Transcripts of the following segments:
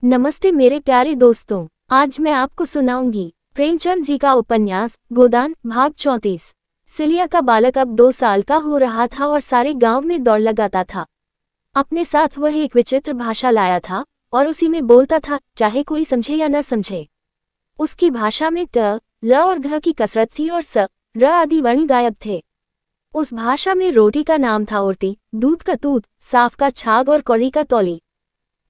नमस्ते मेरे प्यारे दोस्तों, आज मैं आपको सुनाऊंगी प्रेमचंद जी का उपन्यास गोदान भाग 34। सिलिया का बालक अब 2 साल का हो रहा था और सारे गांव में दौड़ लगाता था। अपने साथ वह एक विचित्र भाषा लाया था और उसी में बोलता था, चाहे कोई समझे या न समझे। उसकी भाषा में ट, ल और घ की कसरत थी और स, र आदि वर्ण गायब थे। उस भाषा में रोटी का नाम था औरती, दूध का तूत, साफ का छाग और कौड़ी का तौली।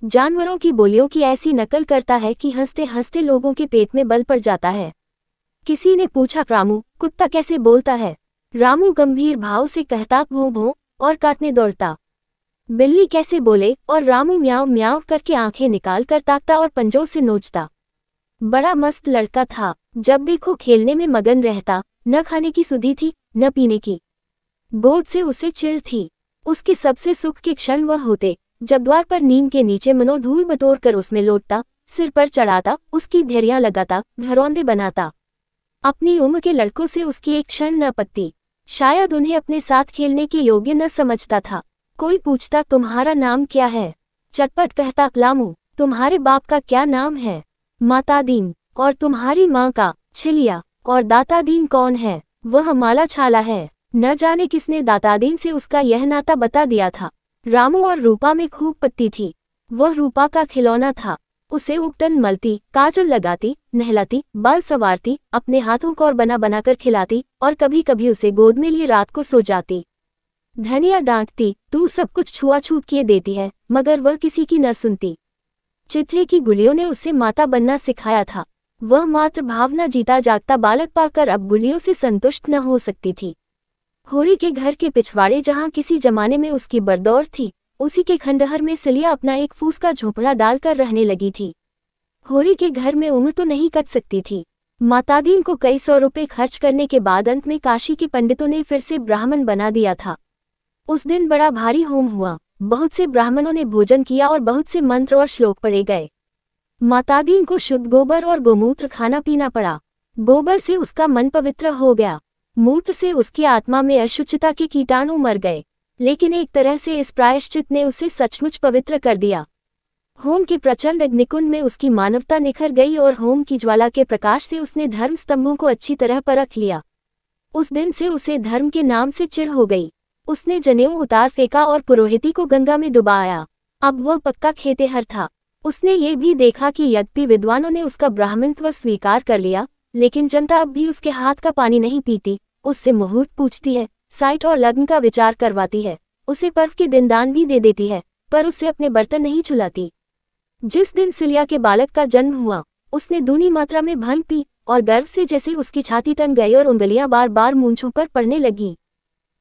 जानवरों की बोलियों की ऐसी नकल करता है कि हंसते हंसते लोगों के पेट में बल पड़ जाता है। किसी ने पूछा, रामू कुत्ता कैसे बोलता है? रामू गंभीर भाव से कहता, भों भों, और काटने दौड़ता। बिल्ली कैसे बोले? और रामू म्याऊं म्याऊं करके आंखें निकाल कर ताकता और पंजों से नोचता। बड़ा मस्त लड़का था, जब देखो खेलने में मगन रहता। न खाने की सुधि थी न पीने की। गोद से उसे चिढ़ थी। उसके सबसे सुख के क्षण वह होते जब द्वार पर नीम के नीचे मनोधूल बटोर कर उसमें लौटता, सिर पर चढ़ाता, उसकी ढेरियां लगाता, घरौंदे बनाता। अपनी उम्र के लड़कों से उसकी एक क्षण न पत्ती। शायद उन्हें अपने साथ खेलने के योग्य न समझता था। कोई पूछता, तुम्हारा नाम क्या है? चटपट कहता, लामू। तुम्हारे बाप का क्या नाम है? मातादीन। और तुम्हारी माँ का? छिलिया। और दातादीन कौन है? वह माला छाला है। न जाने किसने दातादीन से उसका यह नाता बता दिया था। रामू और रूपा में खूब पत्ती थी। वह रूपा का खिलौना था। उसे उपटन मलती, काजल लगाती, नहलाती, बाल संवारती, अपने हाथों को और बना बनाकर खिलाती और कभी कभी उसे गोद में लिए रात को सो जाती। धनिया डांटती, तू सब कुछ छुआछूत किए देती है, मगर वह किसी की न सुनती। चित्रे की गुलियों ने उसे माता बनना सिखाया था। वह मातृ भावना जीता जागता बालक पाकर अब गुलियों से संतुष्ट न हो सकती थी। होरी के घर के पिछवाड़े जहाँ किसी जमाने में उसकी बरदौर थी, उसी के खंडहर में सिलिया अपना एक फूस का झोपड़ा डालकर रहने लगी थी। होरी के घर में उम्र तो नहीं कट सकती थी। मातादीन को कई 100 रुपए खर्च करने के बाद अंत में काशी के पंडितों ने फिर से ब्राह्मण बना दिया था। उस दिन बड़ा भारी होम हुआ। बहुत से ब्राह्मणों ने भोजन किया और बहुत से मंत्र और श्लोक पढ़े गए। मातादीन को शुद्ध गोबर और गोमूत्र खाना पीना पड़ा। गोबर से उसका मन पवित्र हो गया, मूत्र से उसकी आत्मा में अशुचिता के कीटाणु मर गए। लेकिन एक तरह से इस प्रायश्चित ने उसे सचमुच पवित्र कर दिया। होम के प्रचंड अग्निकुंड में उसकी मानवता निखर गई और होम की ज्वाला के प्रकाश से उसने धर्म स्तंभों को अच्छी तरह परख लिया। उस दिन से उसे धर्म के नाम से चिढ़ हो गई। उसने जनेऊ उतार फेंका और पुरोहिती को गंगा में डुबाया। अब वह पक्का खेतेहर था। उसने ये भी देखा कि यद्यपि विद्वानों ने उसका ब्राह्मणत्व स्वीकार कर लिया, लेकिन जनता अब भी उसके हाथ का पानी नहीं पीती। उससे मुहूर्त पूछती है, साइट और लग्न का विचार करवाती है, उसे पर्व के दिन दान भी दे देती है, पर उससे अपने बर्तन नहीं छुलाती। जिस दिन सिलिया के बालक का जन्म हुआ, उसने दूनी मात्रा में भंग पी और गर्व से जैसे उसकी छाती तन गई और उंगलियां बार बार मूंछों पर पड़ने लगी।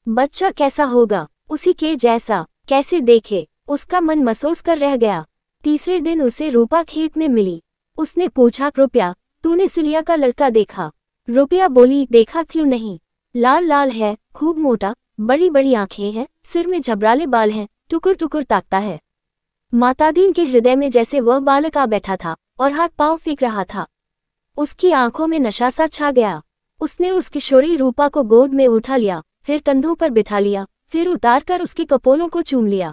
बच्चा कैसा होगा? उसी के जैसा। कैसे देखे? उसका मन महसूस कर रह गया। तीसरे दिन उसे रूपा खेत में मिली। उसने पूछा, रुपया, तूने सिलिया का लड़का देखा? रुपया बोली, देखा क्यों नहीं। लाल लाल है, खूब मोटा, बड़ी बड़ी आंखें हैं, सिर में झबराले बाल हैं, टुकुर टुकुर ताकता है। मातादीन के हृदय में जैसे वह बालक आ बैठा था और हाथ पांव फेंक रहा था। उसकी आंखों में नशा सा छा गया। उसने उस किशोरी रूपा को गोद में उठा लिया, फिर कंधों पर बिठा लिया, फिर उतारकर उसके कपोलों को चूम लिया।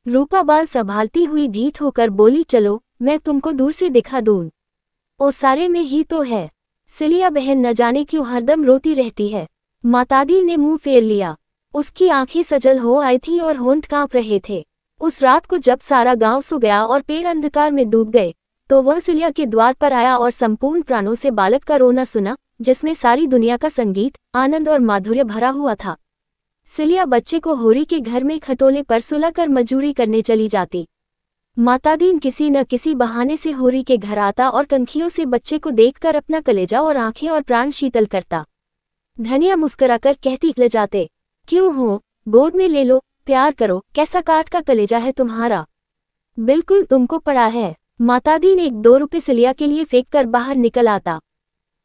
रूपा बाल संभालती हुई ढीठ होकर बोली, चलो मैं तुमको दूर से दिखा दूं। ओ सारे में ही तो है। सिलिया बहन न जाने क्यों हरदम रोती रहती है। मातादीन ने मुंह फेर लिया। उसकी आंखें सजल हो आई थी और होंठ कांप रहे थे। उस रात को जब सारा गांव सो गया और पेड़ अंधकार में डूब गए, तो वह सिलिया के द्वार पर आया और संपूर्ण प्राणों से बालक का रोना सुना, जिसमें सारी दुनिया का संगीत, आनंद और माधुर्य भरा हुआ था। सिलिया बच्चे को होरी के घर में खटोले पर सुलाकर मजूरी करने चली जाती। मातादीन किसी न किसी बहाने से होरी के घर आता और कंखियों से बच्चे को देखकर अपना कलेजा और आंखें और प्राण शीतल करता। धनिया मुस्कुराकर कहती, ले जाते क्यों हो? गोद में ले लो, प्यार करो, कैसा काठ का कलेजा है तुम्हारा। बिल्कुल तुमको पड़ा है। मातादीन 1-2 रुपए सिलिया के लिए फेंक कर बाहर निकल आता।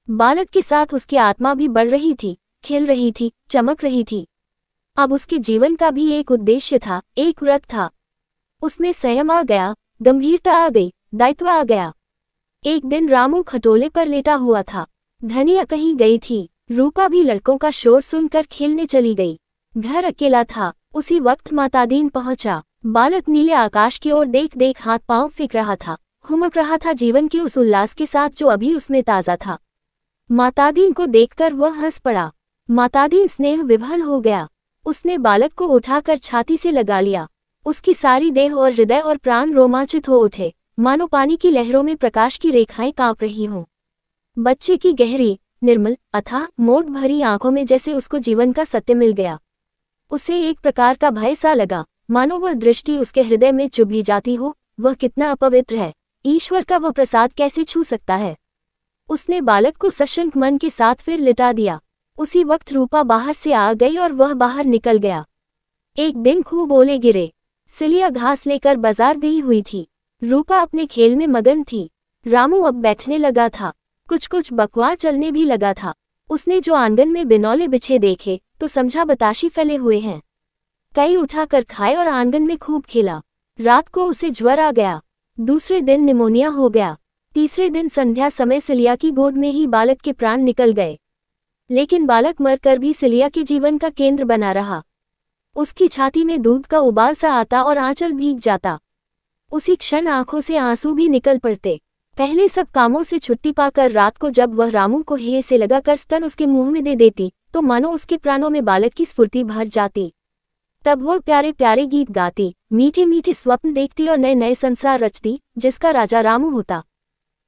बालक के साथ उसकी आत्मा भी बढ़ रही थी, खिल रही थी, चमक रही थी। अब उसके जीवन का भी एक उद्देश्य था, एक व्रत था। उसमें संयम आ गया, गंभीरता आ गई, दायित्व आ गया। एक दिन रामू खटोले पर लेटा हुआ था। धनिया कहीं गई थी। रूपा भी लड़कों का शोर सुनकर खेलने चली गई। घर अकेला था। उसी वक्त मातादीन पहुंचा। बालक नीले आकाश की ओर देख देख हाथ पांव फेंक रहा था हुमक रहा था जीवन के उस उल्लास के साथ जो अभी उसमें ताज़ा था। मातादीन को देखकर वह हंस पड़ा। मातादीन स्नेह विभल हो गया। उसने बालक को उठाकर छाती से लगा लिया। उसकी सारी देह और हृदय और प्राण रोमांचित हो उठे, मानो पानी की लहरों में प्रकाश की रेखाएं कांप रही हों। बच्चे की गहरी, निर्मल, अथाह, मोद भरी आंखों में जैसे उसको जीवन का सत्य मिल गया। उसे एक प्रकार का भय सा लगा, मानो वह दृष्टि उसके हृदय में चुभ जाती हो। वह कितना अपवित्र है, ईश्वर का वह प्रसाद कैसे छू सकता है। उसने बालक को सशंक मन के साथ फिर लिटा दिया। उसी वक्त रूपा बाहर से आ गई और वह बाहर निकल गया। एक दिन खूब ओले गिरे। सिलिया घास लेकर बाजार गई हुई थी। रूपा अपने खेल में मगन थी। रामू अब बैठने लगा था। कुछ कुछ बकवा चलने भी लगा था। उसने जो आंगन में बिनौले बिछे देखे तो समझा बताशी फैले हुए हैं। कई उठाकर खाए और आंगन में खूब खेला। रात को उसे ज्वर आ गया। दूसरे दिन निमोनिया हो गया। तीसरे दिन संध्या समय सिलिया की गोद में ही बालक के प्राण निकल गए। लेकिन बालक मरकर भी सिलिया के जीवन का केंद्र बना रहा। उसकी छाती में दूध का उबाल सा आता और आंचल भीग जाता। उसी क्षण आंखों से आंसू भी निकल पड़ते। पहले सब कामों से छुट्टी पाकर रात को जब वह रामू को हे से लगाकर स्तन उसके मुंह में दे देती तो मानो उसके प्राणों में बालक की स्फूर्ति भर जाती। तब वह प्यारे प्यारे गीत गाती, मीठे मीठे स्वप्न देखती और नए नए संसार रचती जिसका राजा रामू होता।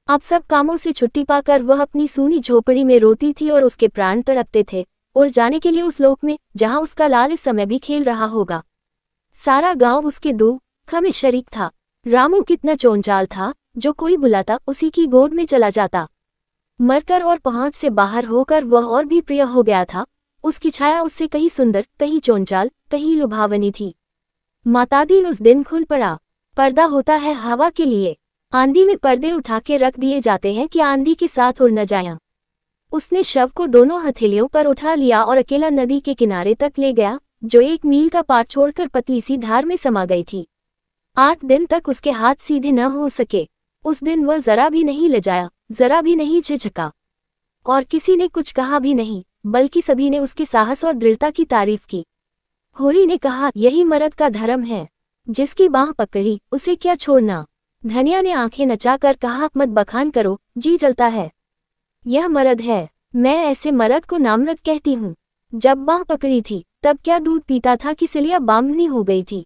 अब सब कामों से छुट्टी पाकर वह अपनी सूनी झोपड़ी में रोती थी और उसके प्राण तड़पते थे और जाने के लिए उस लोक में जहां उसका लाल इस समय भी खेल रहा होगा। सारा गांव उसके दुख में शरीक था। रामू कितना चोंचाल था, जो कोई बुलाता उसी की गोद में चला जाता। मरकर और पहुंच से बाहर होकर वह और भी प्रिय हो गया था। उसकी छाया उससे कहीं सुंदर, कहीं चोंचाल, कहीं लुभावनी थी। मातादीन उस दिन खुल पड़ा। पर्दा होता है हवा के लिए। आंधी में पर्दे उठा के रख दिए जाते हैं कि आंधी के साथ उड़ न जाए। उसने शव को दोनों हथेलियों पर उठा लिया और अकेला नदी के किनारे तक ले गया, जो 1 मील का पार छोड़कर पतली सी धार में समा गई थी। 8 दिन तक उसके हाथ सीधे न हो सके। उस दिन वह जरा भी नहीं लजाया, जरा भी नहीं झिझका, और किसी ने कुछ कहा भी नहीं, बल्कि सभी ने उसके साहस और दृढ़ता की तारीफ की। होरी ने कहा, यही मर्द का धर्म है, जिसकी बाह पकड़ी उसे क्या छोड़ना। धनिया ने आंखें नचाकर कहा, मत बखान करो, जी जलता है। यह मर्द है, मैं ऐसे मर्द को नामर्द कहती हूँ। जब बाह पकड़ी थी तब क्या दूध पीता था कि सिलिया बामनी हो गई थी।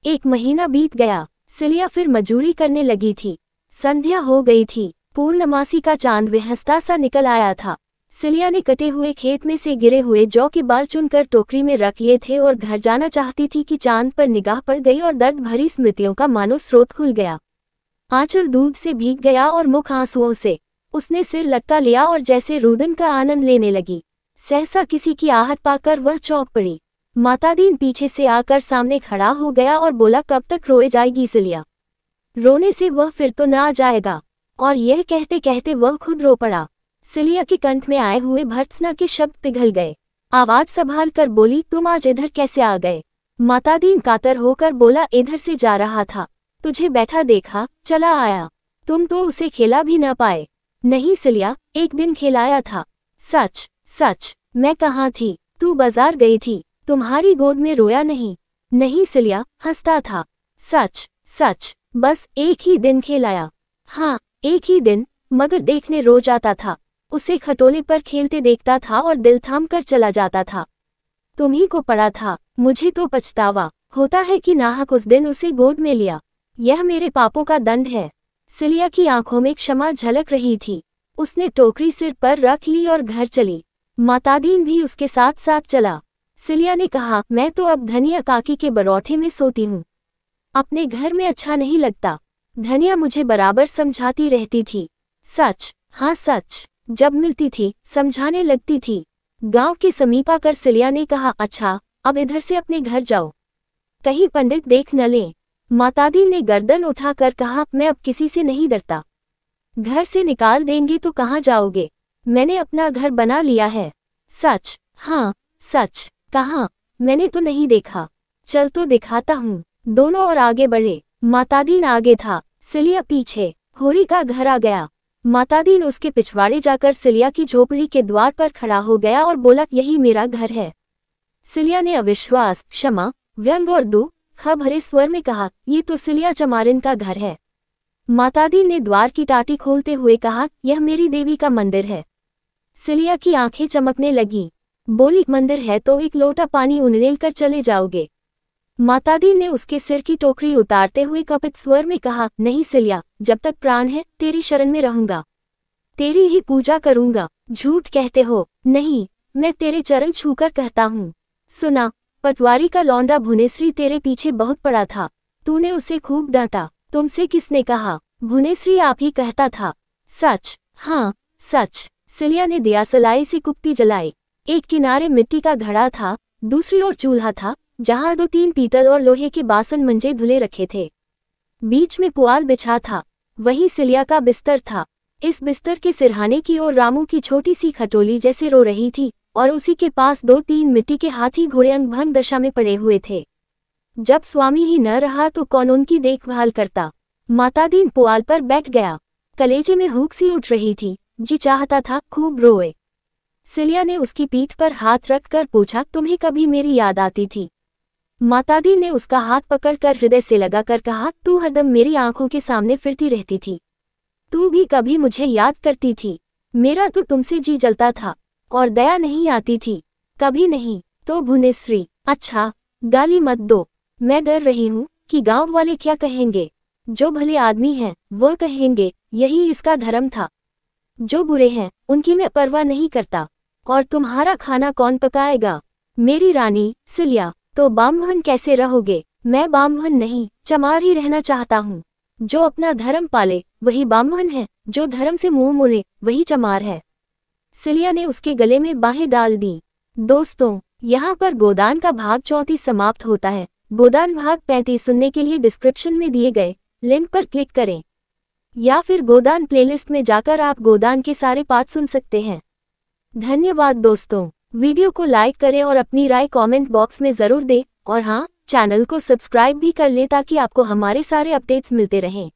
1 महीना बीत गया। सिलिया फिर मजूरी करने लगी थी। संध्या हो गई थी। पूर्णमासी का चांद बेहस्ता सा निकल आया था। सिलिया ने कटे हुए खेत में से गिरे हुए जौ के बाल चुनकर टोकरी में रख लिए थे और घर जाना चाहती थी कि चांद पर निगाह पड़ गई और दर्द भरी स्मृतियों का मानो स्रोत खुल गया। आंचल दूध से भीग गया और मुख आंसुओं से। उसने सिर लटका लिया और जैसे रुदन का आनंद लेने लगी। सहसा किसी की आहट पाकर वह चौंक पड़ी। मातादीन पीछे से आकर सामने खड़ा हो गया और बोला, कब तक रोए जाएगी सिलिया? रोने से वह फिर तो ना आ जाएगा। और यह कहते कहते वह खुद रो पड़ा। सिलिया के कंठ में आए हुए भर्त्सना के शब्द पिघल गए। आवाज संभाल कर बोली, तुम आज इधर कैसे आ गए? मातादीन कातर होकर बोला, इधर से जा रहा था, तुझे बैठा देखा, चला आया। तुम तो उसे खेला भी न पाए। नहीं सिलिया, एक दिन खिलाया था। सच सच। मैं कहाँ थी? तू बाजार गई थी, तुम्हारी गोद में रोया नहीं? नहीं सिलिया, हंसता था। सच सच, बस एक ही दिन खिलाया। हाँ, एक ही दिन, मगर देखने रोज आता था। उसे खटोले पर खेलते देखता था और दिल थाम कर चला जाता था। तुम्ही को पड़ा था। मुझे तो पछतावा होता है कि नाहक उस दिन उसे गोद में लिया। यह मेरे पापों का दंड है। सिलिया की आंखों में क्षमा झलक रही थी। उसने टोकरी सिर पर रख ली और घर चली। मातादीन भी उसके साथ साथ चला। सिलिया ने कहा, मैं तो अब धनिया काकी के बरौठे में सोती हूँ। अपने घर में अच्छा नहीं लगता। धनिया मुझे बराबर समझाती रहती थी। सच, हाँ सच। जब मिलती थी समझाने लगती थी। गांव के समीप आकर सिलिया ने कहा, अच्छा, अब इधर से अपने घर जाओ, कहीं पंडित देख न ले। मातादीन ने गर्दन उठाकर कहा, मैं अब किसी से नहीं डरता। घर से निकाल देंगे तो कहाँ जाओगे? मैंने अपना घर बना लिया है। सच, हाँ सच। कहाँ? मैंने तो नहीं देखा। चल तो दिखाता हूँ। दोनों और आगे बढ़े। मातादीन आगे था, सिलिया पीछे। होरी का घर आ गया। मातादीन उसके पिछवाड़े जाकर सिलिया की झोपड़ी के द्वार पर खड़ा हो गया और बोला, यही मेरा घर है। सिलिया ने अविश्वास, क्षमा, व्यंग और दुख भरे स्वर में कहा, ये तो सिलिया चमारिन का घर है। मातादी ने द्वार की टाटी खोलते हुए कहा, यह मेरी देवी का मंदिर है। सिलिया की आंखें चमकने लगीं। बोली, मंदिर है तो एक लोटा पानी उंडेल कर चले जाओगे? मातादी ने उसके सिर की टोकरी उतारते हुए कपित स्वर में कहा, नहीं सिलिया, जब तक प्राण है तेरी शरण में रहूंगा, तेरी ही पूजा करूंगा। झूठ कहते हो। नहीं, मैं तेरे चरण छूकर कहता हूँ। सुना, पटवारी का लौंडा भुवनेश्वरी तेरे पीछे बहुत पड़ा था, तूने उसे खूब डांटा। तुमसे किसने कहा? भुवनेश्वरी आप ही कहता था। सच? हाँ सच। सिलिया ने दियासलाई से कुप्पी जलाई। एक किनारे मिट्टी का घड़ा था, दूसरी ओर चूल्हा था, जहां 2-3 पीतल और लोहे के बासन मंजे धुले रखे थे। बीच में पुआल बिछा था, वही सिलिया का बिस्तर था। इस बिस्तर के सिरहाने की ओर रामू की छोटी सी खटोली जैसे रो रही थी, और उसी के पास 2-3 मिट्टी के हाथी घोड़े अंग-भंग दशा में पड़े हुए थे। जब स्वामी ही न रहा तो कौन उनकी देखभाल करता? मातादीन पुआल पर बैठ गया। कलेजे में हुक सी उठ रही थी, जी चाहता था खूब रोए। सिलिया ने उसकी पीठ पर हाथ रखकर पूछा, तुम्हें कभी मेरी याद आती थी? मातादी ने उसका हाथ पकड़कर हृदय से लगाकर कहा, तू हरदम मेरी आंखों के सामने फिरती रहती थी, तू भी कभी मुझे याद करती थी। मेरा तो तुमसे जी जलता था, और दया नहीं आती थी। कभी नहीं। तो भुवनेश्वरी, अच्छा, गाली मत दो, मैं डर रही हूँ कि गांव वाले क्या कहेंगे। जो भले आदमी हैं वो कहेंगे यही इसका धर्म था, जो बुरे हैं उनकी मैं परवाह नहीं करता। और तुम्हारा खाना कौन पकाएगा? मेरी रानी सिलिया, तो बामभन कैसे रहोगे? मैं बामभन नहीं, चमार ही रहना चाहता हूँ। जो अपना धर्म पाले वही बामभन है, जो धर्म से मुंह मोड़े वही चमार है। सिलिया ने उसके गले में बाहें डाल दी। दोस्तों, यहाँ पर गोदान का भाग 34 समाप्त होता है। गोदान भाग 35 सुनने के लिए डिस्क्रिप्शन में दिए गए लिंक पर क्लिक करें, या फिर गोदान प्लेलिस्ट में जाकर आप गोदान के सारे पार्ट सुन सकते हैं। धन्यवाद दोस्तों। वीडियो को लाइक करें और अपनी राय कमेंट बॉक्स में ज़रूर दें, और हाँ, चैनल को सब्सक्राइब भी कर लें ताकि आपको हमारे सारे अपडेट्स मिलते रहें।